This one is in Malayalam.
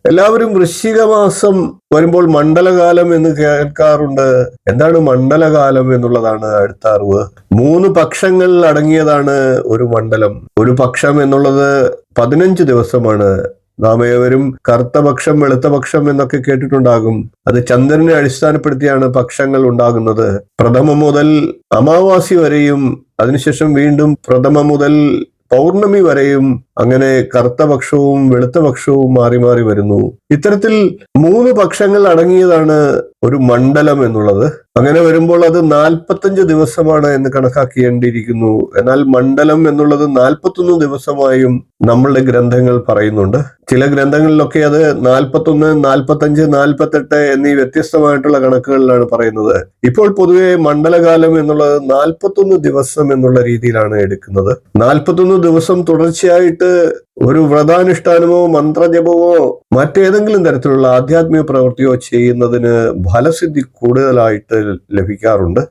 എല്ലാവരും വൃശ്ചിക മാസം വരുമ്പോൾ മണ്ഡലകാലം എന്ന് കേൾക്കാറുണ്ട്. എന്താണ് മണ്ഡലകാലം എന്നുള്ളതാണ് അടുത്ത അറിവ്. 3 പക്ഷങ്ങൾ അടങ്ങിയതാണ് ഒരു മണ്ഡലം. ഒരു പക്ഷം എന്നുള്ളത് 15 ദിവസമാണ്. നാം ഏവരും കറുത്ത പക്ഷം, വെളുത്ത പക്ഷം എന്നൊക്കെ കേട്ടിട്ടുണ്ടാകും. അത് ചന്ദ്രനെ അടിസ്ഥാനപ്പെടുത്തിയാണ് പക്ഷങ്ങൾ ഉണ്ടാകുന്നത്. പ്രഥമം മുതൽ അമാവാസി വരെയും അതിനുശേഷം വീണ്ടും പ്രഥമ മുതൽ പൗർണമി വരെയും അങ്ങനെ കറുത്ത പക്ഷവും വെളുത്ത പക്ഷവും മാറി മാറി വരുന്നു. ഇത്തരത്തിൽ 3 പക്ഷങ്ങൾ അടങ്ങിയതാണ് ഒരു മണ്ഡലം എന്നുള്ളത്. അങ്ങനെ വരുമ്പോൾ അത് 45 ദിവസമാണ് എന്ന് കണക്കാക്കേണ്ടിയിരിക്കുന്നു. എന്നാൽ മണ്ഡലം എന്നുള്ളത് 41 ദിവസമായും നമ്മളുടെ ഗ്രന്ഥങ്ങൾ പറയുന്നുണ്ട്. ചില ഗ്രന്ഥങ്ങളിലൊക്കെ അത് 41, 45, 48 എന്നീ വ്യത്യസ്തമായിട്ടുള്ള കണക്കുകളിലാണ് പറയുന്നത്. ഇപ്പോൾ പൊതുവെ മണ്ഡലകാലം എന്നുള്ളത് 41 ദിവസം എന്നുള്ള രീതിയിലാണ് എടുക്കുന്നത്. 41 ദിവസം തുടർച്ചയായിട്ട് ഒരു വ്രതാനുഷ്ഠാനമോ മന്ത്രജപമോ മറ്റേതെങ്കിലും തരത്തിലുള്ള ആധ്യാത്മിക പ്രവൃത്തിയോ ചെയ്യുന്നതിന് ഫലസിദ്ധി കൂടുതലായിട്ട് ലഭിക്കാറുണ്ട്.